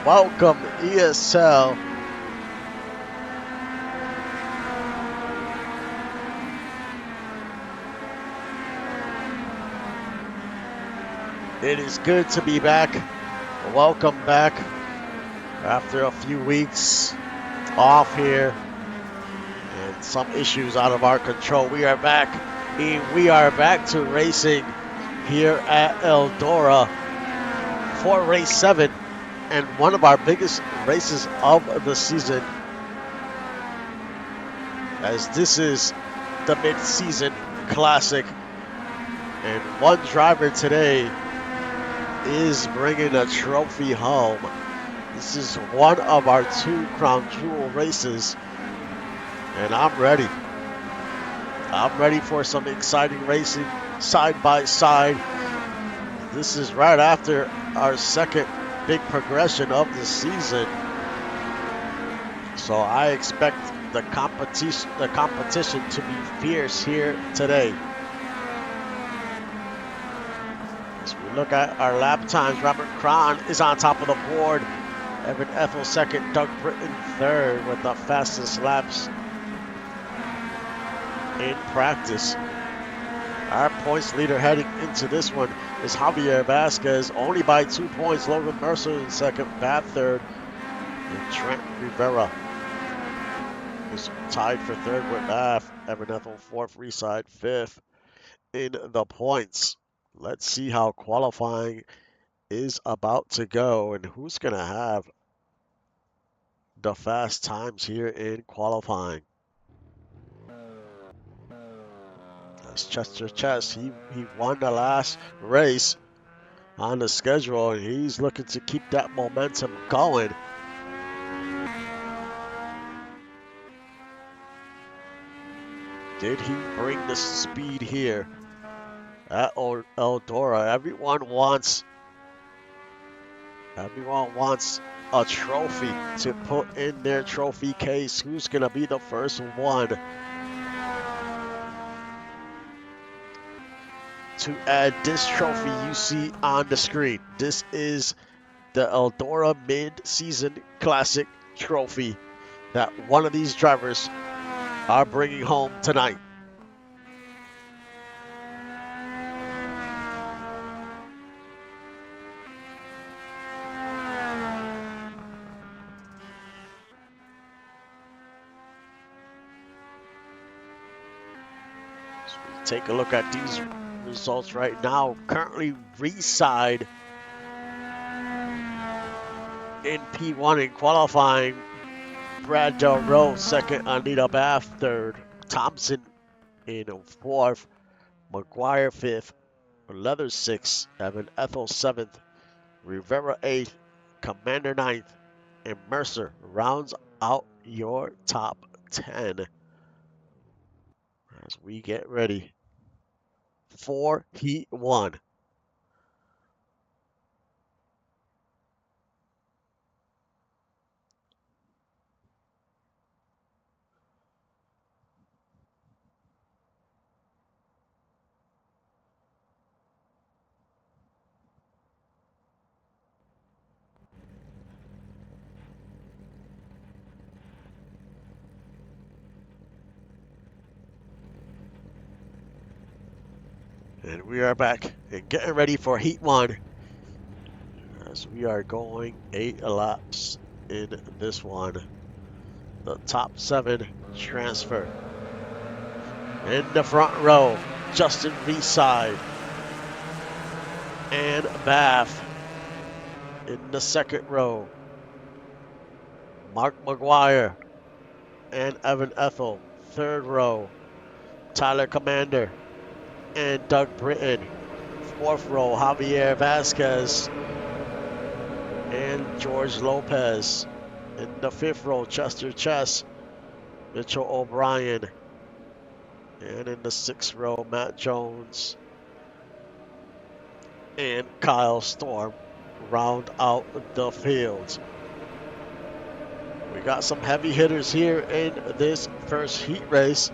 Welcome, ESL. It is good to be back. Welcome back after a few weeks off here and some issues out of our control. We are back, and we are back to racing here at Eldora for race 7 and one of our biggest races of the season, as this is the mid-season classic, and one driver today is bringing a trophy home. This is one of our 2 crown jewel races, and I'm ready. I'm ready for some exciting racing side by side. This is right after our second big progression of the season, so I expect the competition to be fierce here today. As we look at our lap times, Robert Cron is on top of the board. Evan Ethel second, Doug Britton third with the fastest laps in practice. Our points leader heading into this one is Javier Vasquez, only by 2 points. Logan Mercer in second, Bat third, and Trent Rivera is tied for third with Bath. Evan Ethel fourth, Reside fifth in the points. Let's see how qualifying is about to go and who's going to have the fast times here in qualifying. That's Chester Chess. He won the last race on the schedule, and he's looking to keep that momentum going. Did he bring the speed here at Eldora? Everyone wants a trophy to put in their trophy case. Who's going to be the first one to add this trophy you see on the screen? This is the Eldora Mid-Season Classic Trophy that one of these drivers are bringing home tonight. So we take a look at these results right now. Currently, Reside in P1 in qualifying. Brad Del Rowe second, Anita Bath third, Thompson in fourth, McGuire fifth, Leather sixth, Evan Ethel seventh, Rivera eighth, Commander ninth, and Mercer rounds out your top 10 as we get ready for Heat 1. And we are back and getting ready for Heat 1 as we are going 8 laps in this one. The top 7 transfer. In the front row, Justin Reside and Bath. In the second row, Mark McGuire and Evan Ethel. Third row, Tyler Commander and Doug Britton. Fourth row, Javier Vasquez and George Lopez. In the fifth row, Chester Chess, Mitchell O'Brien. And in the sixth row, Matt Jones and Kyle Storm round out the field. We got some heavy hitters here in this first heat race.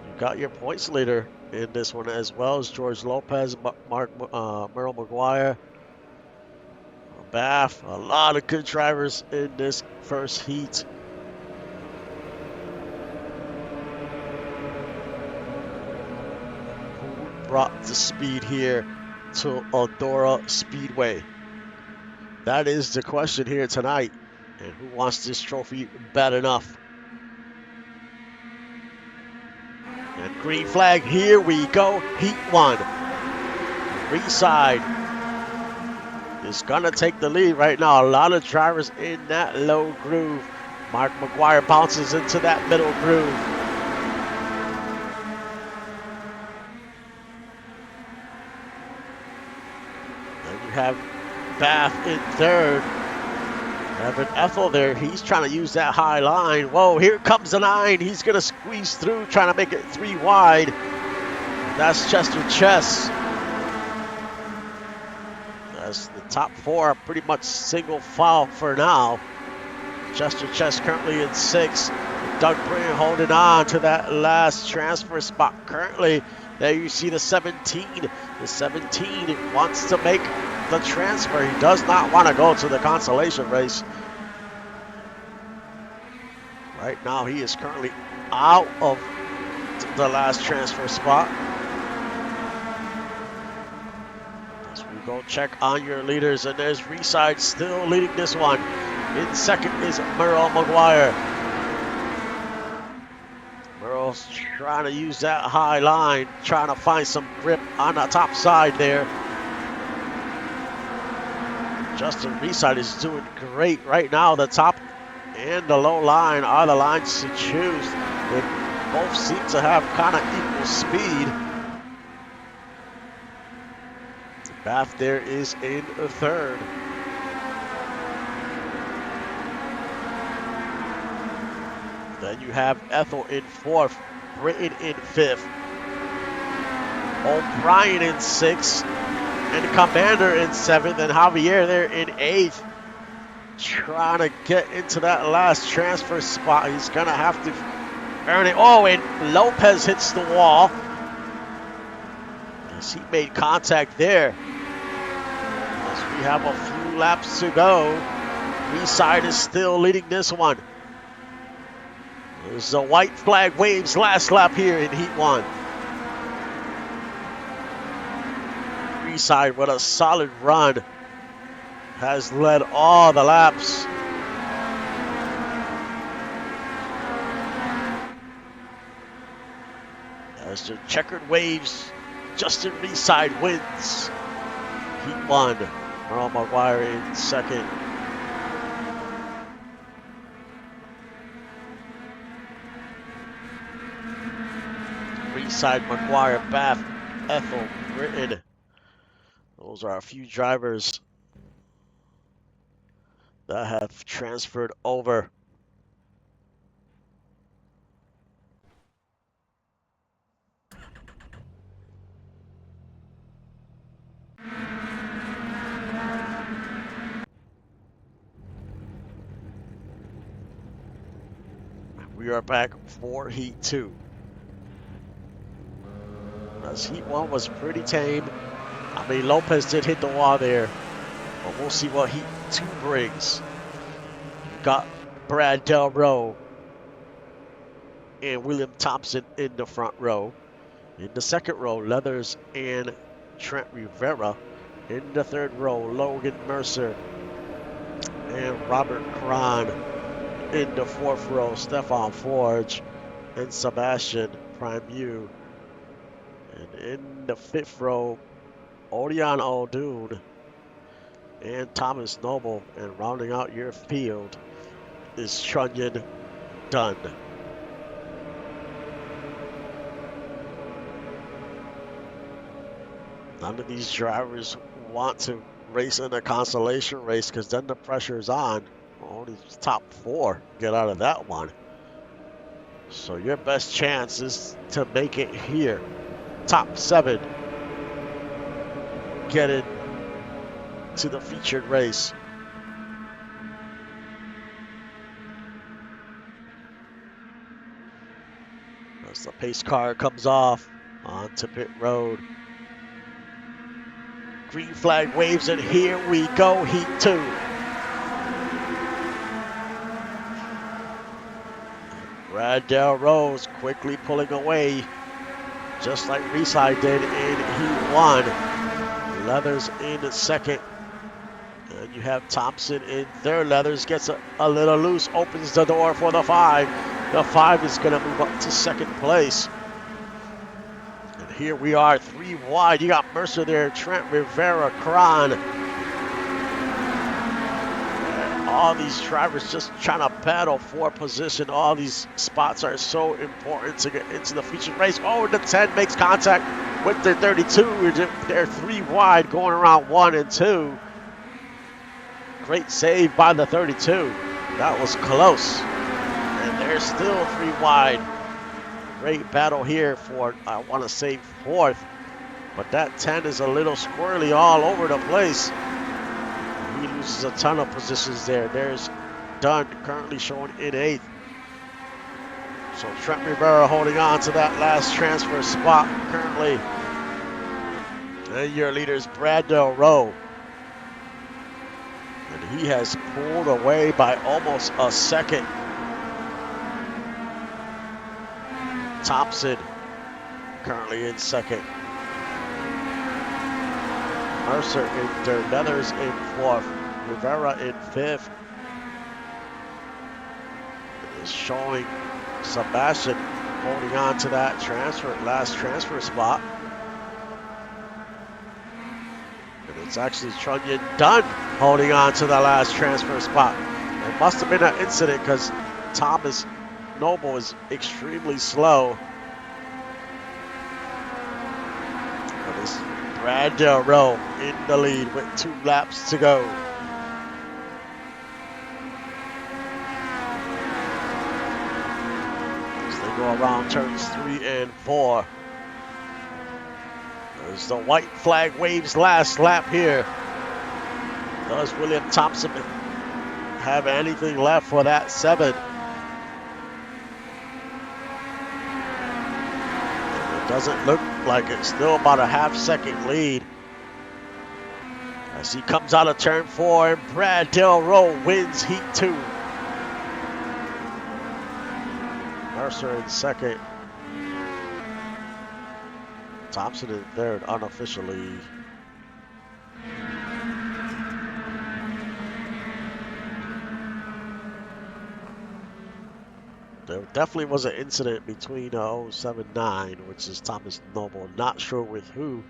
You got your points leader in this one as well as George Lopez, Merle McGuire, Bath. A lot of good drivers in this first heat. Who brought the speed here to Eldora Speedway? That is the question here tonight. And who wants this trophy bad enough? And green flag, here we go. Heat 1. Ringside is gonna take the lead right now. A lot of drivers in that low groove. Mark McGuire bounces into that middle groove. Then you have Bath in third. Evan Ethel there, he's trying to use that high line. Whoa, here comes the 9. He's gonna squeeze through, trying to make it 3 wide. That's Chester Chess. As the top 4 are pretty much single file for now. Chester Chess currently in 6th. Doug Brin holding on to that last transfer spot. Currently, there you see the 17. The 17 wants to make the transfer. He does not want to go to the consolation race. Right now, he is currently out of the last transfer spot. Go check on your leaders, and there's Reside still leading this one. In second is Merle McGuire. Merle's trying to use that high line, trying to find some grip on the top side there. Justin Reside is doing great right now. The top and the low line are the lines to choose. They both seem to have kind of equal speed. Bath there is in third. Then you have Ethel in fourth, Britton in fifth, O'Brien in sixth, and Commander in seventh, and Javier there in eighth. Trying to get into that last transfer spot. He's gonna have to earn it. Oh, and Lopez hits the wall. As he made contact there. We have a few laps to go. Reside is still leading this one. There's a white flag waves last lap here in Heat 1. Reside with a solid run has led all the laps. As the checkered waves, Justin Reside wins Heat 1. Merle McGuire in second. Reside, McGuire, Bath, Ethel, Britton. Those are a few drivers that have transferred over. We are back for Heat 2. As Heat 1 was pretty tame. I mean, Lopez did hit the wall there, but we'll see what Heat 2 brings. You got Brad Del Rowe and William Thompson in the front row. In the second row, Leathers and Trent Rivera. In the third row, Logan Mercer and Robert Cron. In the fourth row, Stefan Forge and Sebastian Primeau. And in the fifth row, Odion O'Doon and Thomas Noble. And rounding out your field is Trunyan Dunn. None of these drivers want to race in a consolation race because then the pressure is on. Only top 4 get out of that one. So your best chance is to make it here. Top 7 get it to the featured race. As the pace car comes off onto pit road. Green flag waves, and here we go, heat 2. Brad Del Rose quickly pulling away, just like Reeside did in heat 1. Leathers in second. And you have Thompson in third. Leathers gets a little loose, opens the door for the 5. The 5 is going to move up to second place. And here we are, 3 wide. You got Mercer there, Trent, Rivera, Cron. And all these drivers just trying to battle for position. All these spots are so important to get into the featured race. Oh, the 10 makes contact with the 32. They're 3 wide going around 1 and 2. Great save by the 32. That was close. And they're still 3 wide. Great battle here for, I want to say, 4th. But that 10 is a little squirrely all over the place. He loses a ton of positions there. There's Dunn currently showing in 8th. So Trent Rivera holding on to that last transfer spot currently. And your leader is Brad Del Rowe. And he has pulled away by almost a second. Thompson currently in second. Mercer in third. Leathers in 4th. Rivera in 5th. It is showing Sebastian holding on to that last transfer spot. And it's actually Trunyan Dunn holding on to the last transfer spot. It must have been an incident because Thomas Noble is extremely slow. But it's Brad Del Rowe in the lead with 2 laps to go. As they go around turns 3 and 4. As the white flag waves last lap here. Does William Thompson have anything left for that 7? It doesn't look like it's still about a half-second lead. As he comes out of turn 4 and Brad Del Rowe wins heat 2. Mercer in second. Thompson in third unofficially. There definitely was an incident between 079, which is Thomas Noble. Not sure with who.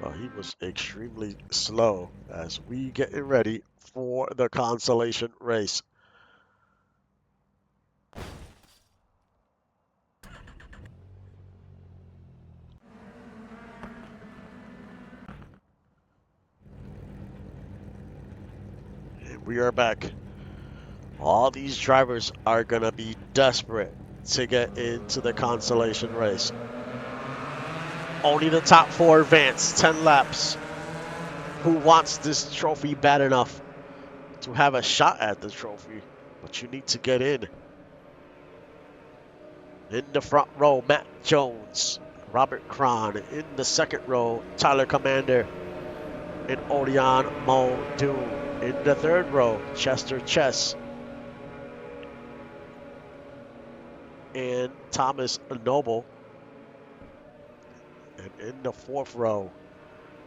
Well, he was extremely slow as we getting ready for the consolation race. And we are back. All these drivers are going to be desperate to get into the consolation race. Only the top 4 advance, 10 laps. Who wants this trophy bad enough to have a shot at the trophy? But you need to get in. In the front row, Matt Jones, Robert Cron. In the second row, Tyler Commander and Odion Muldoon. In the third row, Chester Chess and Thomas Noble. And in the fourth row,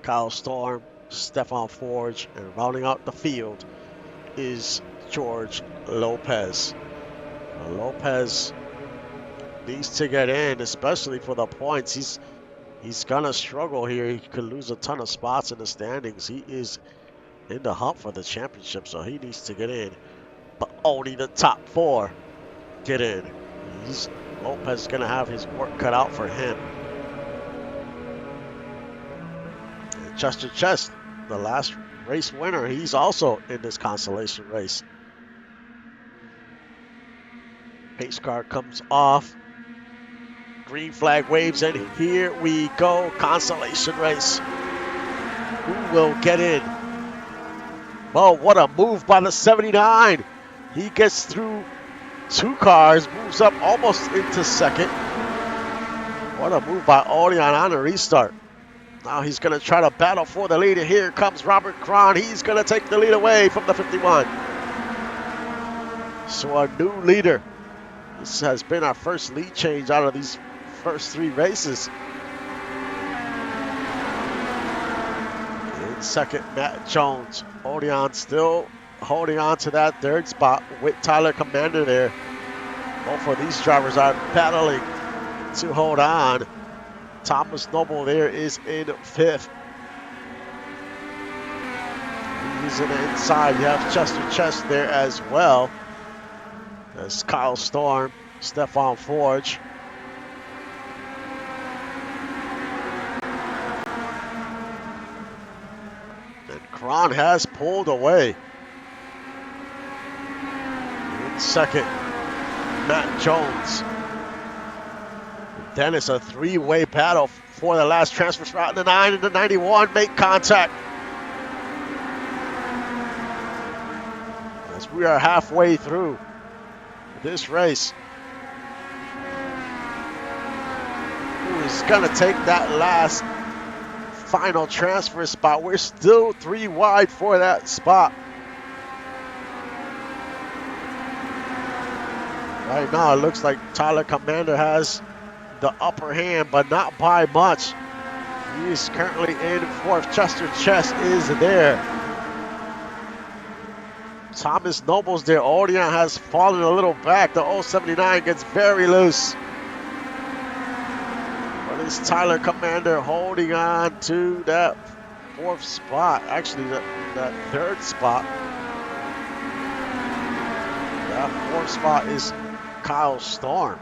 Kyle Storm, Stefan Forge, and rounding out the field is George Lopez. Lopez needs to get in, especially for the points. He's gonna struggle here. He could lose a ton of spots in the standings. He is in the hunt for the championship, so he needs to get in. But only the top 4 get in. Lopez is gonna have his work cut out for him. And Chester Chest, the last race winner, he's also in this consolation race. Pace car comes off. Green flag waves, and here we go. Consolation race. Who will get in? Oh, what a move by the 79. He gets through 2 cars, moves up almost into second. What a move by Odion on a restart. Now he's going to try to battle for the lead. Here comes Robert Cron. He's going to take the lead away from the 51. So a new leader. This has been our first lead change out of these first 3 races. In second, Matt Jones still holding on to that 3rd spot with Tyler Commander there. Both of these drivers are battling to hold on. Thomas Noble there is in 5th. He's in the inside. You have Chester Chest there as well. That's Kyle Storm, Stefan Forge. And Cron has pulled away. In second, Matt Jones. Then it's a 3-way battle for the last transfer spot. In the 9 and the 91 make contact. As we are halfway through this race. Who is going to take that last final transfer spot? We're still 3 wide for that spot. Right now it looks like Tyler Commander has the upper hand, but not by much. He is currently in 4th. Chester Chest is there. Thomas Noble's there. Odeon has fallen a little back. The 079 gets very loose. But it's Tyler Commander holding on to that 4th spot. Actually, that 3rd spot. That 4th spot is Kyle Storm.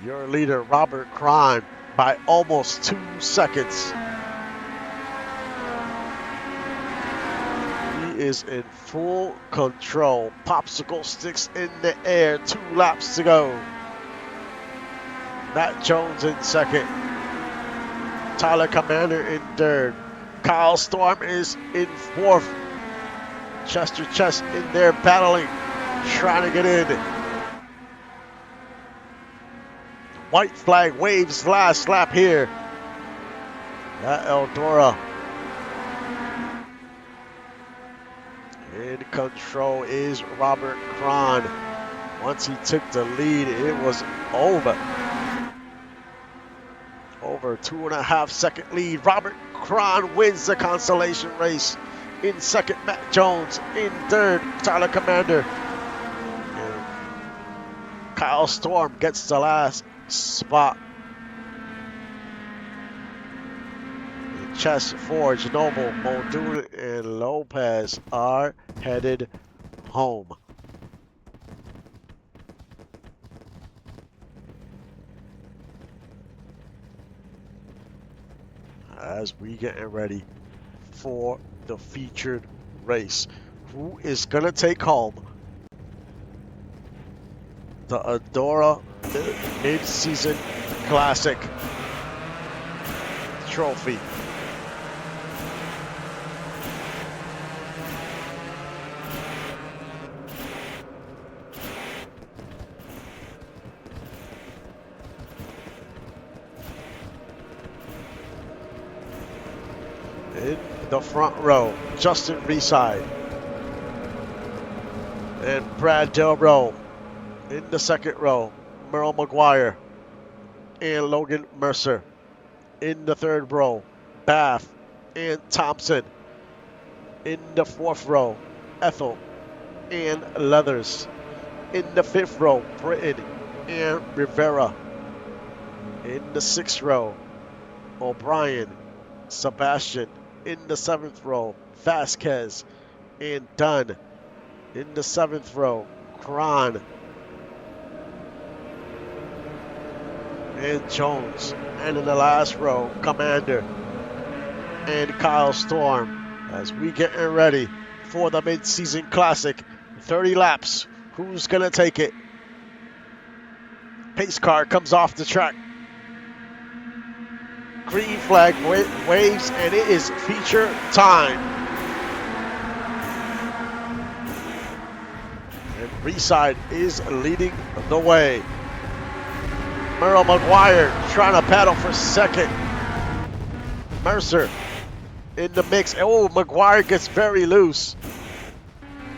Your leader, Robert Cron, by almost 2 seconds. He is in full control. Popsicle sticks in the air. 2 laps to go. Matt Jones in second. Tyler Commander in 3rd. Kyle Storm is in 4th. Chester Chest in there battling, trying to get in. White flag waves last lap here at Eldora. In control is Robert Cron. Once he took the lead, it was over. Over 2.5 second lead. Robert Cron wins the consolation race. In second, Matt Jones. In 3rd, Tyler Commander. And Kyle Storm gets the last spot. Chess, Forge, Noble, Muldoon, and Lopez are headed home. As we getting ready for the featured race, who is gonna take home the Eldora Mid-Season Classic trophy? In the front row, Justin Reside and Brad Delbro. In the second row, Merle McGuire and Logan Mercer. In the third row, Bath and Thompson. In the fourth row, Ethel and Leathers. In the fifth row, Britton and Rivera. In the sixth row, O'Brien, Sebastian. In the seventh row, Vasquez and Dunn. In the seventh row, Cron and Jones. And in the last row, Commander and Kyle Storm. As we getting ready for the mid-season classic, 30 laps. Who's gonna take it? Pace car comes off the track. Green flag waves, and it is feature time. And Reside is leading the way. Merle McGuire trying to battle for second. Mercer in the mix. Oh, McGuire gets very loose.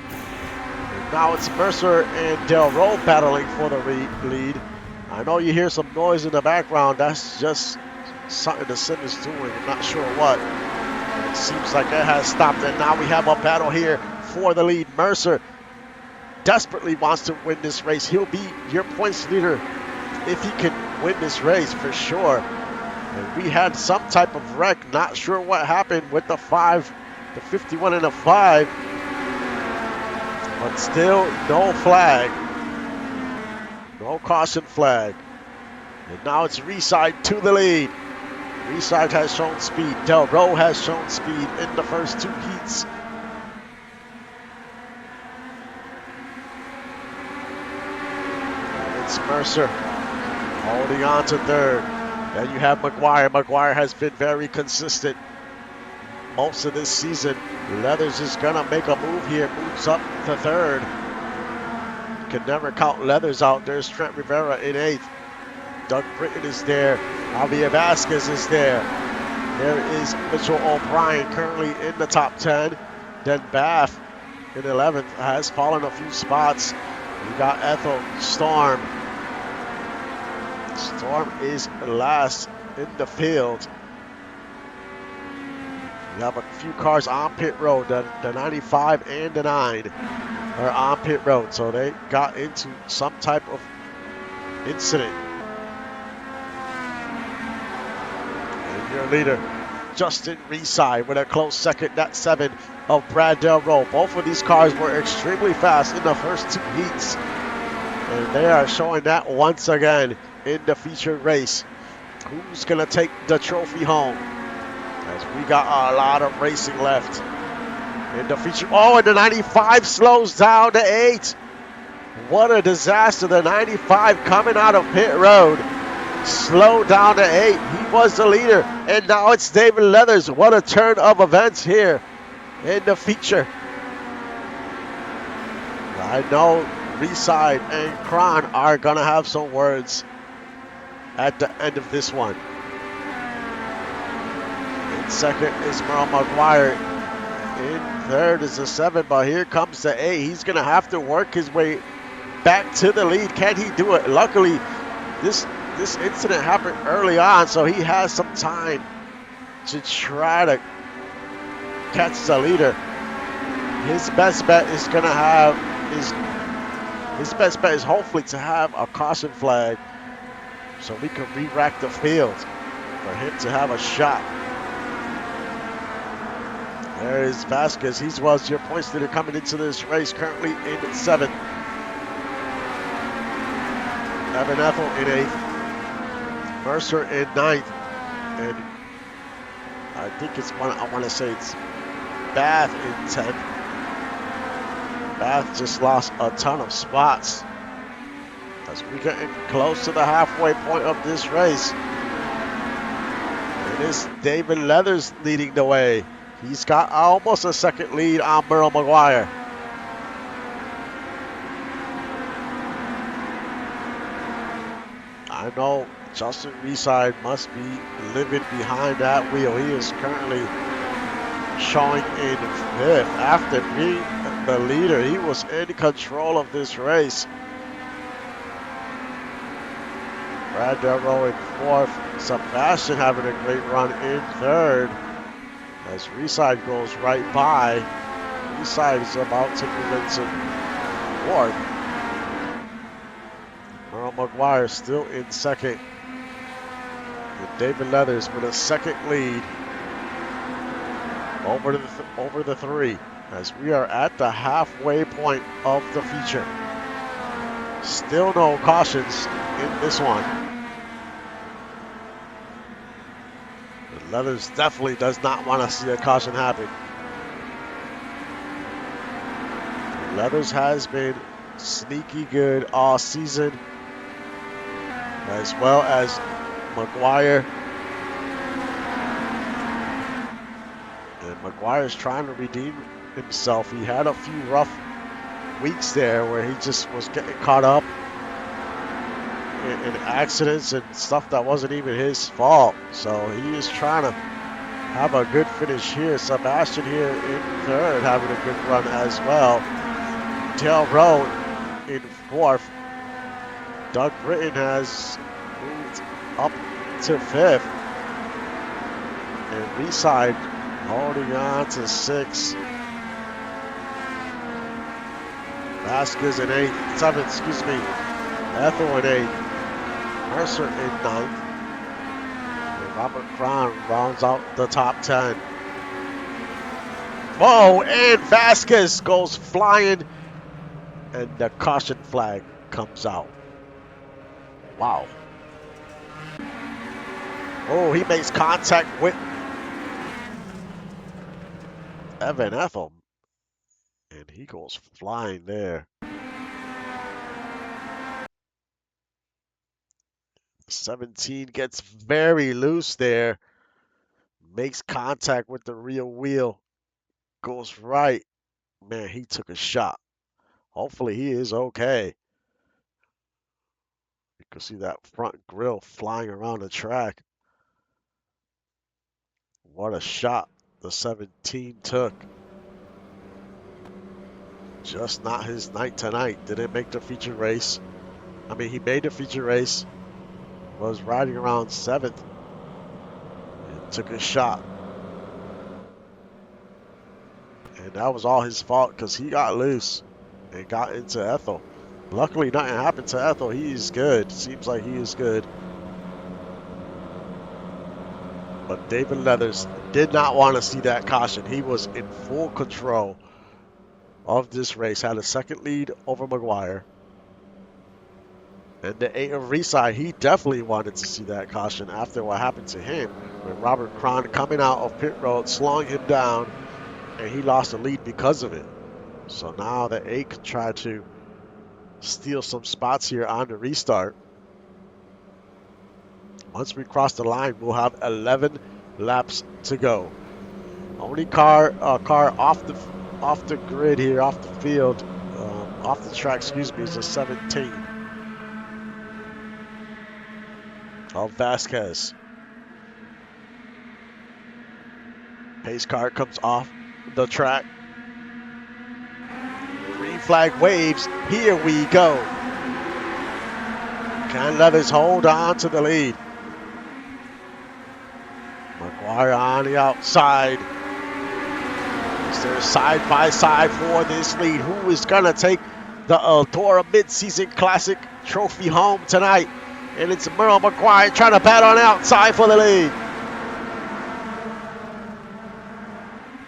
And now it's Mercer and Del Rowe battling for the lead. I know you hear some noise in the background. That's just something the sim is doing. I'm not sure what. But it seems like it has stopped. And now we have a battle here for the lead. Mercer desperately wants to win this race. He'll be your points leader if he can win this race for sure. And we had some type of wreck. Not sure what happened with the 51 and a 5. But still no flag. No caution flag. And now it's Reside to the lead. Reside has shown speed. Del Rowe has shown speed in the first 2 heats. And it's Mercer holding on to third. Then you have McGuire. McGuire has been very consistent most of this season. Leathers is gonna make a move here. Moves up to third. Can never count Leathers out. There's Trent Rivera in 8th. Doug Britton is there. Javier Vasquez is there. There is Mitchell O'Brien currently in the top 10. Then Bath in 11th has fallen a few spots. We got Ethel Storm. Storm is last in the field. We have a few cars on pit road. The 95 and the 9 are on pit road, so they got into some type of incident. And your leader, Justin Reside, with a close second. That's 7 of Brad Del Rowe. Both of these cars were extremely fast in the first 2 heats, and they are showing that once again in the featured race. Who's gonna take the trophy home? As we got a lot of racing left in the feature. Oh, and the 95 slows down to 8. What a disaster. The 95 coming out of pit road slowed down to 8. He was the leader, and now it's David Leathers. What a turn of events here in the feature. I know Reside and Kron are gonna have some words at the end of this one. In second is Merle McGuire. In third is the 7, but here comes the 8. He's gonna have to work his way back to the lead. Can he do it? Luckily, this incident happened early on, so he has some time to try to catch the leader. His best bet is gonna have his best bet is hopefully to have a caution flag, so we can re-rack the field for him to have a shot. There is Vasquez. He was your points leader coming into this race, currently in 7th. Evan Ethel in 8th. Mercer in 9th. And I think I want to say it's Bath in 10th. Bath just lost a ton of spots as we getting close to the halfway point of this race. It is David Leathers leading the way. He's got almost a second lead on Merle McGuire. I know Justin Reside must be living behind that wheel. He is currently showing in 5th. After being the leader, he was in control of this race. Brad Del Rowe in 4th. Sebastian having a great run in 3rd. As Reside goes right by, Reside is about to move into 4th. Merle McGuire still in 2nd. And David Leathers with a 2nd lead over the 3, as we are at the halfway point of the feature. Still no cautions in this one. Leathers definitely does not want to see a caution happen. Leathers has been sneaky good all season, as well as McGuire. And McGuire's trying to redeem himself. He had a few rough weeks there where he just was getting caught up in accidents and stuff that wasn't even his fault. So he is trying to have a good finish here. Sebastian here in third, having a good run as well. Del Rowe in fourth. Doug Britton has moved up to fifth. And Reside holding on to sixth. Vasquez in seventh, excuse me. Ethel in eighth. Mercer in ninth. And Robert Cron rounds out the top 10. Whoa, and Vasquez goes flying. And the caution flag comes out. Wow. Oh, he makes contact with Evan Ethel. And he goes flying there. 17 gets very loose there. Makes contact with the rear wheel. Goes right. Man, he took a shot. Hopefully he is okay. You can see that front grille flying around the track. What a shot the 17 took. Just not his night tonight. Didn't make the feature race. I mean, he made the feature race. Was riding around 7th. And took a shot. And that was all his fault because he got loose and got into Ethel. Luckily, nothing happened to Ethel. He is good. Seems like he is good. But David Leathers did not want to see that caution. He was in full control of this race. Had a second lead over McGuire. And the 8 of Reside, he definitely wanted to see that caution after what happened to him. With Robert Cron coming out of pit road, slowing him down, and he lost the lead because of it. So now the 8 can try to steal some spots here on the restart. Once we cross the line, we'll have 11 laps to go. Only car off the grid here, off the field, off the track, excuse me, is a 17 of Vasquez. Pace car comes off the track. Green flag waves. Here we go. Can Leathers hold on to the lead? McGuire on the outside. Is there side by side for this lead? Who is going to take the Eldora Mid-Season Classic trophy home tonight? And it's Merle McGuire trying to bat on outside for the lead.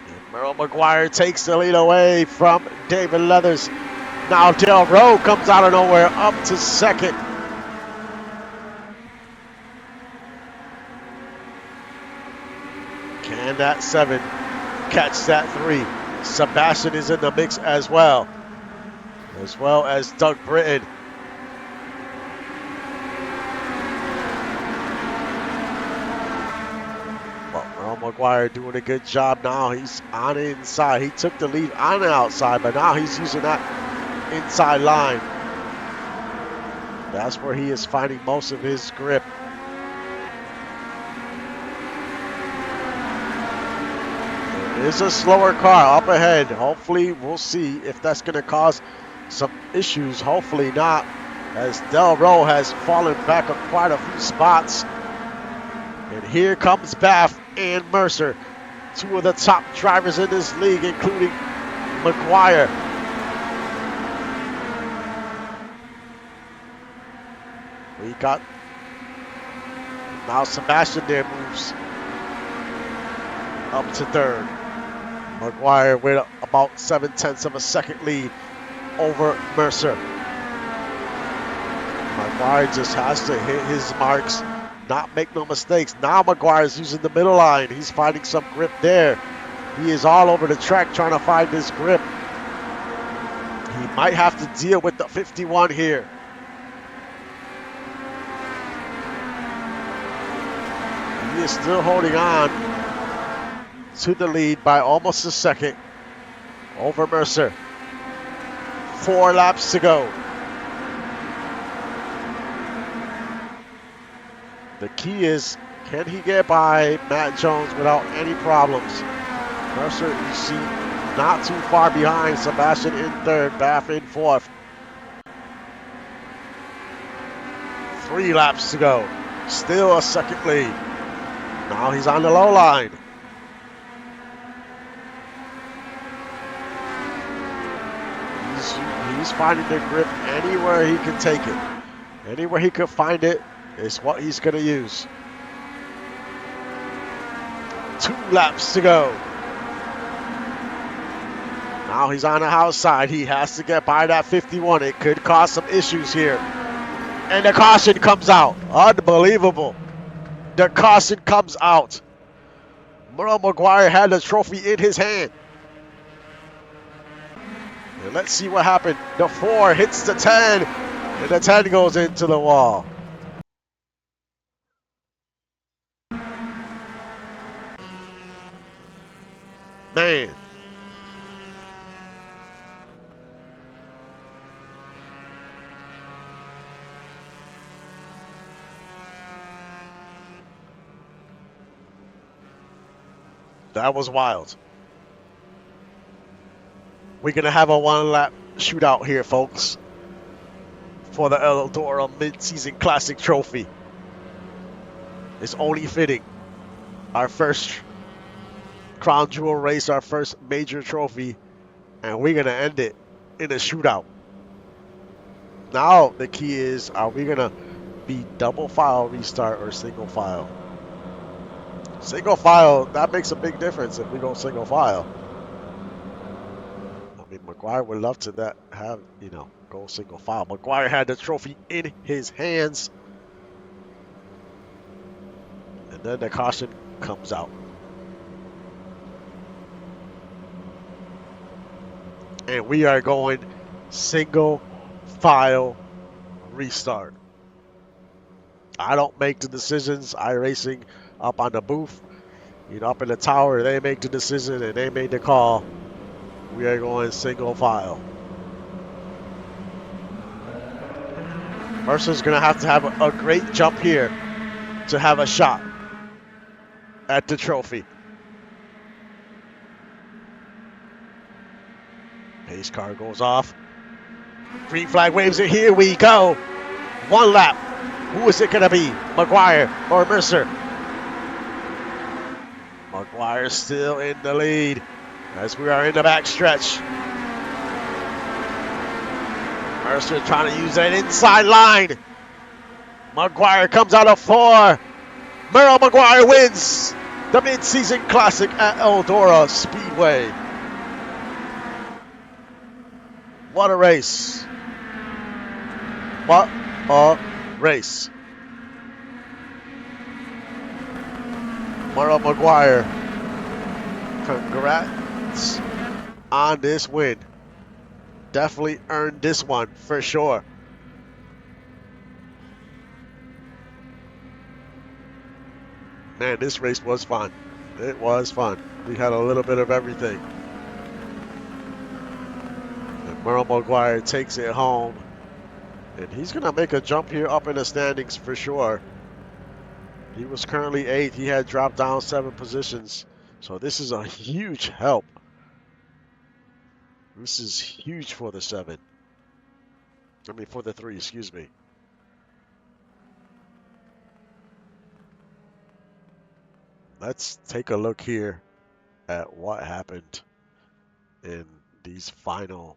And Merle McGuire takes the lead away from David Leathers. Now Del Rowe comes out of nowhere up to second. Can that 7 catch that 3? Sebastian is in the mix as well as Doug Britton. Well, Merle McGuire doing a good job now. He's on the inside. He took the lead on the outside, but now he's using that inside line. That's where he is finding most of his grip. Is a slower car up ahead. Hopefully, we'll see if that's going to cause some issues. Hopefully not, as Del Rowe has fallen back quite a few spots. And here comes Baff and Mercer, 2 of the top drivers in this league, including McGuire. We got now Sebastian there moves up to third. McGuire with about 7/10 of a second lead over Mercer. McGuire just has to hit his marks, not make no mistakes. Now McGuire's using the middle line. He's finding some grip there. He is all over the track trying to find his grip. He might have to deal with the 51 here. He is still holding on to the lead by almost a second over Mercer. 4 laps to go. The key is, can he get by Matt Jones without any problems? Mercer, you see, not too far behind. Sebastian in third, Bath in fourth. 3 laps to go. Still a second lead. Now he's on the low line. He's finding the grip anywhere he can take it. Anywhere he could find it is what he's going to use. 2 laps to go. Now he's on the outside. He has to get by that 51. It could cause some issues here. And the caution comes out. Unbelievable. The caution comes out. Merle McGuire had the trophy in his hand. And let's see what happened. The 4 hits the 10. And the 10 goes into the wall. Man. That was wild. We're going to have a 1-lap shootout here, folks, for the Eldora Mid-Season Classic Trophy. It's only fitting. Our first crown jewel race, our first major trophy, and we're going to end it in a shootout. Now, the key is, are we going to be double file restart or single file? Single file, that makes a big difference if we go single file. I mean, McGuire would love to go single file. McGuire had the trophy in his hands. And then the caution comes out. And we are going single file restart. I don't make the decisions. iRacing up on the booth, up in the tower, they make the decision and they made the call. We are going single file. Mercer's going to have a great jump here to have a shot at the trophy. Pace car goes off. Green flag waves it. Here we go. 1 lap. Who is it going to be? McGuire or Mercer? McGuire still in the lead as we are in the backstretch. Mercer trying to use that inside line. McGuire comes out of 4. Merle McGuire wins the Mid-Season Classic at Eldora Speedway. What a race. What a race. Merle McGuire, congrats on this win. Definitely earned this one for sure. Man, this race was fun. It was fun. We had a little bit of everything. And Merle McGuire takes it home. And he's going to make a jump here up in the standings for sure. He was currently 8th. He had dropped down 7 positions. So this is a huge help. This is huge for the 7. For the 3, excuse me. Let's take a look here at what happened in the final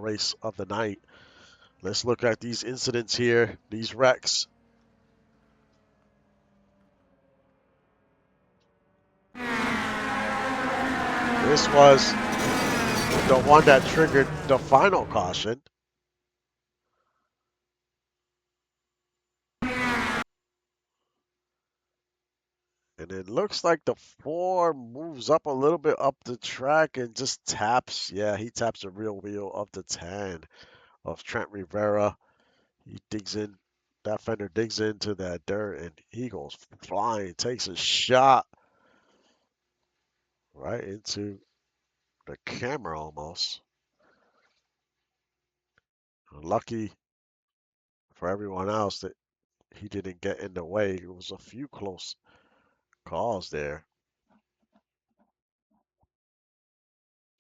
race of the night. Let's look at these incidents here, these wrecks. This was the one that triggered the final caution. And it looks like the 4 moves up a little bit up the track and just taps. Yeah, he taps the rear wheel of the 10 of Trent Rivera. He digs in, that fender digs into that dirt and he goes flying, takes a shot right into the camera almost. Lucky for everyone else that he didn't get in the way. It was a few close calls there.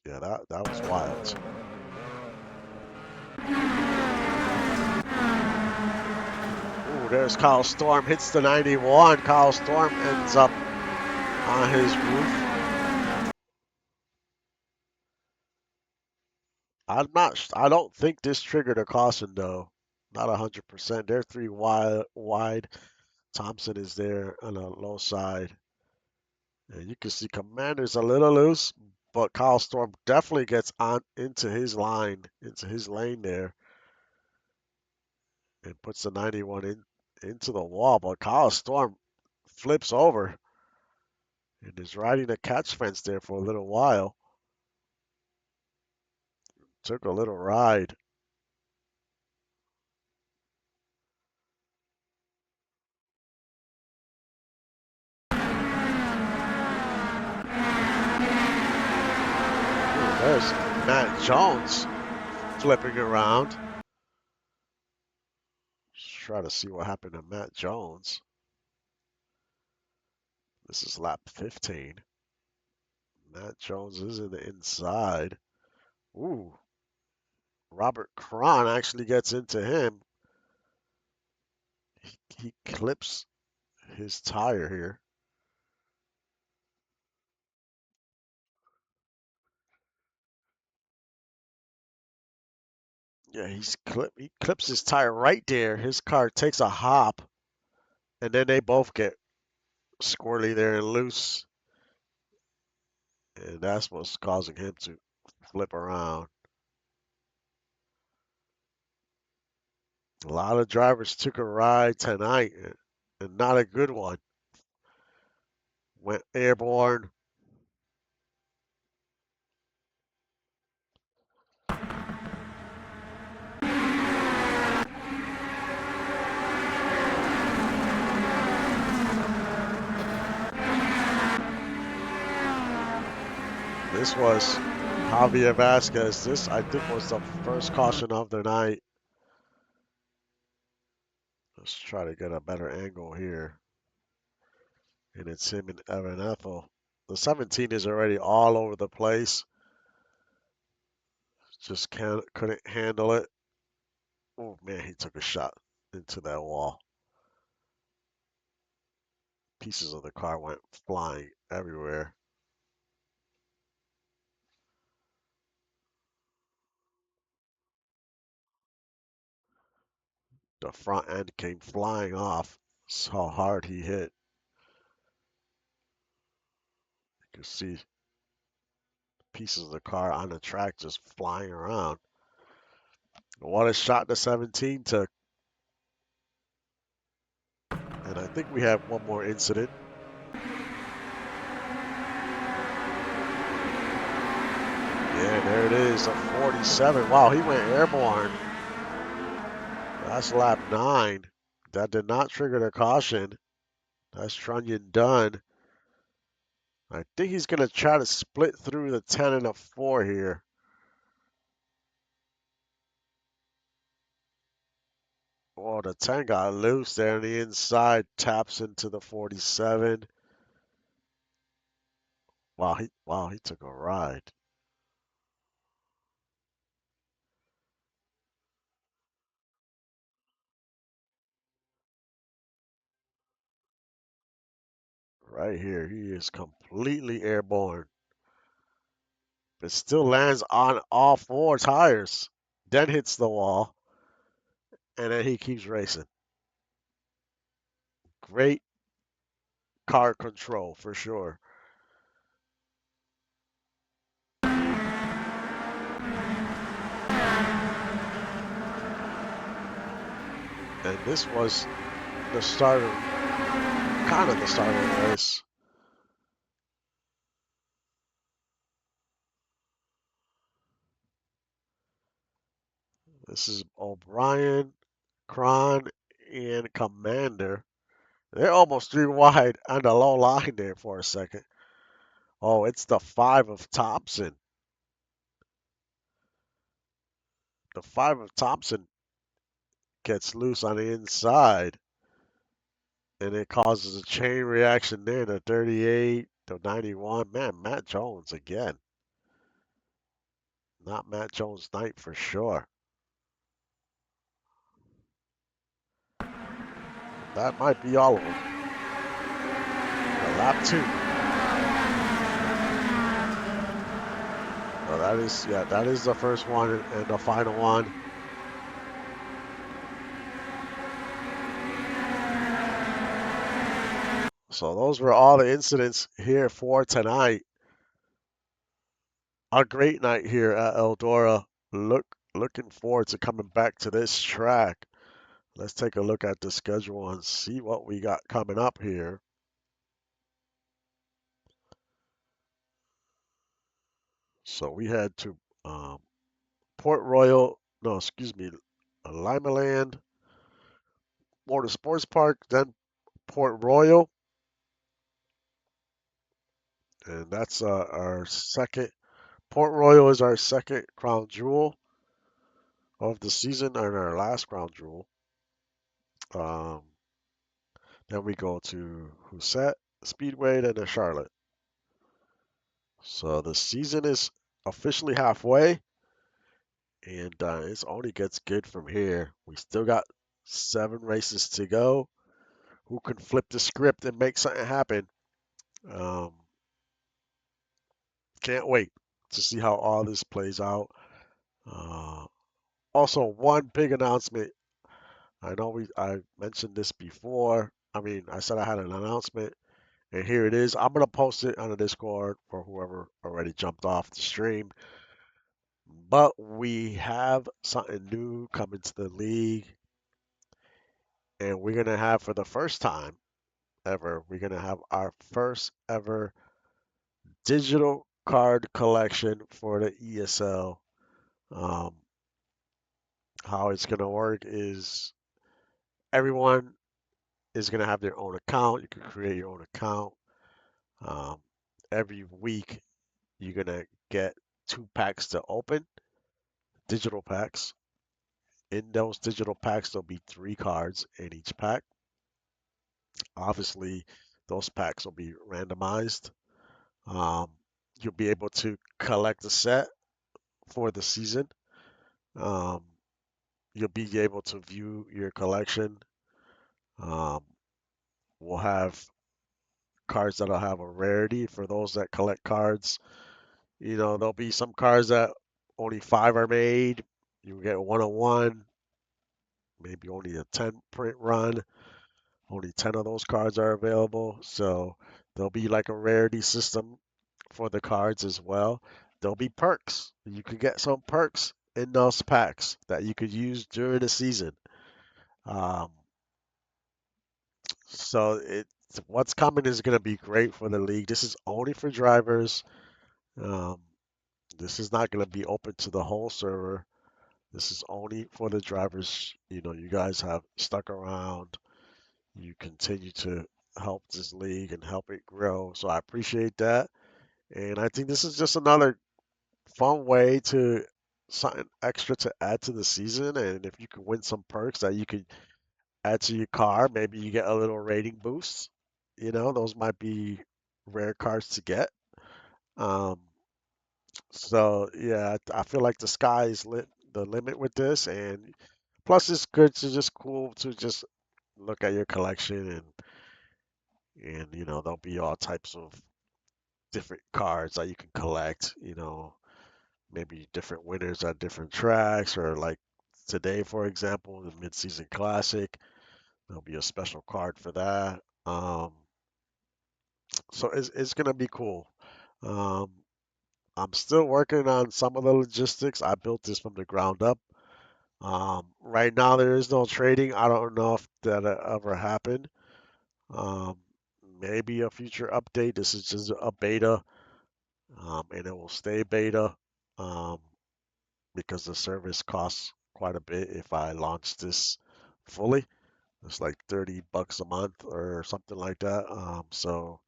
Yeah, that was wild. Ooh, there's Kyle Storm, hits the 91. Kyle Storm ends up on his roof. I don't think this triggered a caution though. Not 100%. They're three wide. Thompson is there on the low side. And you can see Commander's a little loose, but Kyle Storm definitely gets on into his line, into his lane there, and puts the 91 into the wall. But Kyle Storm flips over and is riding a catch fence there for a little while. Took a little ride. Ooh, there's Matt Jones flipping around. Let's try to see what happened to Matt Jones. This is lap 15. Matt Jones is in the inside. Ooh, Robert Cron actually gets into him. He clips his tire here. Yeah, he clips his tire right there. His car takes a hop, and then they both get squirrely there and loose, and that's what's causing him to flip around. A lot of drivers took a ride tonight, and not a good one. Went airborne. This was Javier Vasquez. This, I think, was the first caution of the night. Let's try to get a better angle here. And it's him and Evan Ethel. The 17 is already all over the place. Just couldn't handle it. Oh man, he took a shot into that wall. Pieces of the car went flying everywhere. The front end came flying off. That's how hard he hit. You can see pieces of the car on the track just flying around. What a shot the 17 took. And I think we have one more incident. Yeah, there it is, a 47. Wow, he went airborne. That's lap 9. That did not trigger the caution. That's Trunnion done. I think he's going to try to split through the 10 and a 4 here. Oh, the 10 got loose there on the inside, taps into the 47. Wow, he took a ride. Right here, he is completely airborne, but still lands on all 4 tires, then hits the wall, and then he keeps racing. Great car control for sure. And this was the start of, kind of the start of the race. This is O'Brien, Cron, and Commander. They're almost 3 wide on the low line there for a second. Oh, it's the 5 of Thompson. the 5 of Thompson gets loose on the inside, and it causes a chain reaction there to 38 to 91. Man, Matt Jones again. Not Matt Jones' night for sure. That might be all of them. Lap 2. So that is the first one and the final one. So those were all the incidents here for tonight. A great night here at Eldora. Looking forward to coming back to this track. Let's take a look at the schedule and see what we got coming up here. So we head to Port Royal, no, excuse me, Limaland Motorsports Park, then Port Royal, and that's our second. Port Royal is our second crown jewel of the season and our last crown jewel. Um, then we go to Huset Speedway, then to Charlotte. So the season is officially halfway, and it only gets good from here. We still got 7 races to go. Who can flip the script and make something happen? Um, can't wait to see how all this plays out. Uh, Also, one big announcement. I know I mentioned this before. I mean, I said I had an announcement, and here it is. I'm gonna post it on the Discord for whoever already jumped off the stream. But we have something new coming to the league, and we're gonna have for the first time ever, we're gonna have our first ever digital card collection for the ESL. Um, how it's gonna work is everyone is gonna have their own account. You can create your own account. Um, every week, you're gonna get 2 packs to open, digital packs. In those digital packs, there'll be 3 cards in each pack. Obviously, those packs will be randomized. Um, you'll be able to collect a set for the season. Um, you'll be able to view your collection. Um, we'll have cards that'll have a rarity for those that collect cards. You know, there'll be some cards that only 5 are made. You get 101, maybe only a 10 print run. Only 10 of those cards are available. So there'll be like a rarity system for the cards as well. There'll be perks. You could get some perks in those packs that you could use during the season. Um, so what's coming is going to be great for the league. This is only for drivers. Um, this is not going to be open to the whole server. This is only for the drivers. You know, you guys have stuck around. You continue to help this league and help it grow. So I appreciate that. And I think this is just another fun way to something extra to add to the season. And if you can win some perks that you could add to your car, maybe you get a little rating boost. You know, those might be rare cards to get. Um, so yeah, I feel like the sky is the limit with this, and plus it's good to just cool to just look at your collection and you know there'll be all types of different cards that you can collect. You know, maybe different winners at different tracks, or like today, for example, the mid-season classic, there'll be a special card for that. So it's gonna be cool. Um, I'm still working on some of the logistics. I built this from the ground up. Right now there is no trading. I don't know if that ever happened. Um, Maybe a future update. This is just a beta, and it will stay beta, um, because the service costs quite a bit if I launch this fully. It's like $30 a month or something like that. So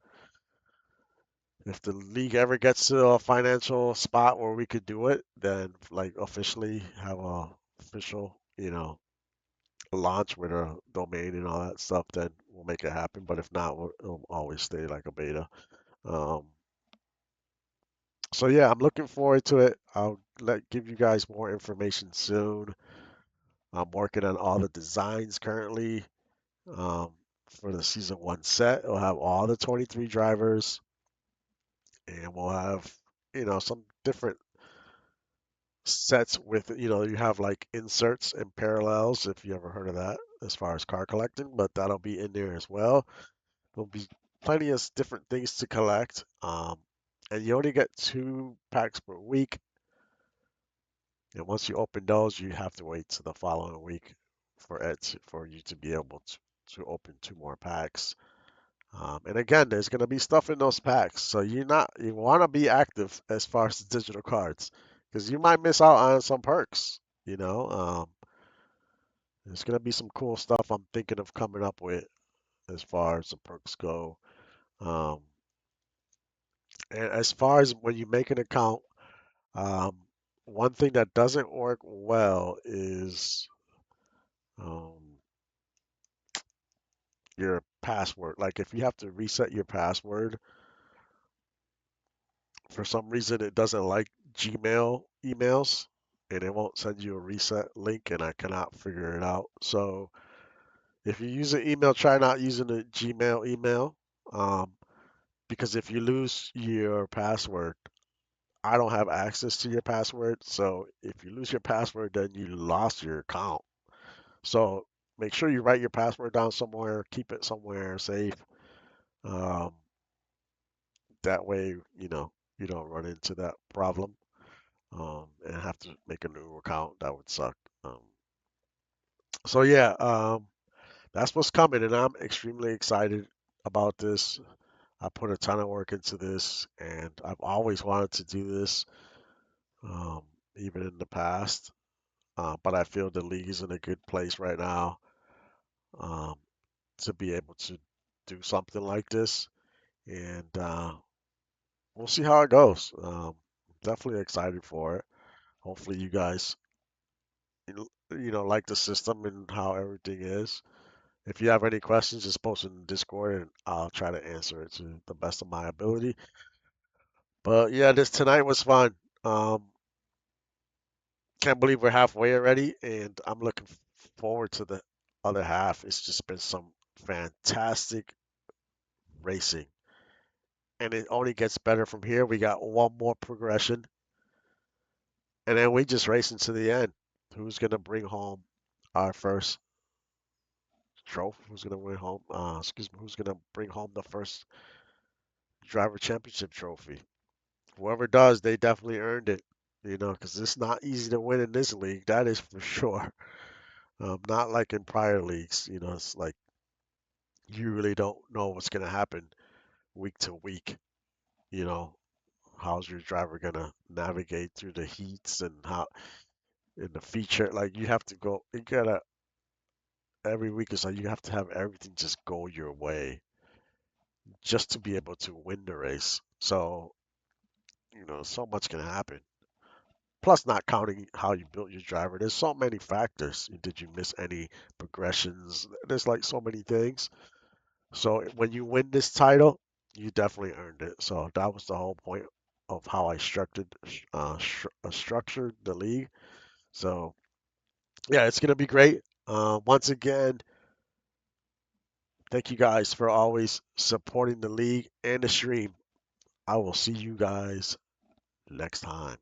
If the league ever gets to a financial spot where we could do it, then like officially have a official, launch with a domain and all that stuff, then we'll make it happen. But if not, it'll always stay like a beta. Um, so yeah, I'm looking forward to it. I'll give you guys more information soon. I'm working on all the designs currently um, for the season one set. We'll have all the 23 drivers, and we'll have some different sets with you have like inserts and parallels if you ever heard of that as far as car collecting, but that'll be in there as well. There'll be plenty of different things to collect. And you only get 2 packs per week. And once you open those, you have to wait to the following week for you to be able to open 2 more packs. And again, there's gonna be stuff in those packs, so you want to be active as far as the digital cards, because you might miss out on some perks. There's gonna be some cool stuff I'm thinking of coming up with as far as the perks go. Um, and as far as when you make an account, um, one thing that doesn't work well is um, your password. Like if you have to reset your password, for some reason it doesn't like Gmail emails and it won't send you a reset link and I cannot figure it out. So if you use an email, try not using a Gmail email. Um, because if you lose your password, I don't have access to your password. So if you lose your password, then you lost your account. So make sure you write your password down somewhere, keep it somewhere safe. Um, that way, you don't run into that problem and have to make a new account. That would suck. Um, so yeah, that's what's coming, and I'm extremely excited about this. I put a ton of work into this, and I've always wanted to do this, um, even in the past. But I feel the league is in a good place right now um, to be able to do something like this, and we'll see how it goes. Definitely excited for it. Hopefully, you guys, like the system and how everything is. If you have any questions, just post in Discord and I'll try to answer it to the best of my ability. But yeah, this tonight was fun. Um, can't believe we're halfway already, and I'm looking forward to the other half. It's just been some fantastic racing, and it only gets better from here. We got one more progression, and then we just racing to the end. Who's gonna bring home our first trophy? Who's gonna win home? Excuse me. Who's gonna bring home the first driver championship trophy? Whoever does, they definitely earned it. Because it's not easy to win in this league. That is for sure. Not like in prior leagues. It's like you really don't know what's gonna happen week to week. You know, how's your driver gonna navigate through the heats and how in the feature? Like you have to go. You gotta every week is like you have to have everything just go your way just to be able to win the race. So so much can happen. Plus, not counting how you built your driver. There's so many factors. Did you miss any progressions? There's like so many things. So when you win this title, you definitely earned it. So that was the whole point of how I structured the league. So yeah, it's gonna be great. Once again, thank you guys for always supporting the league and the stream. I will see you guys next time.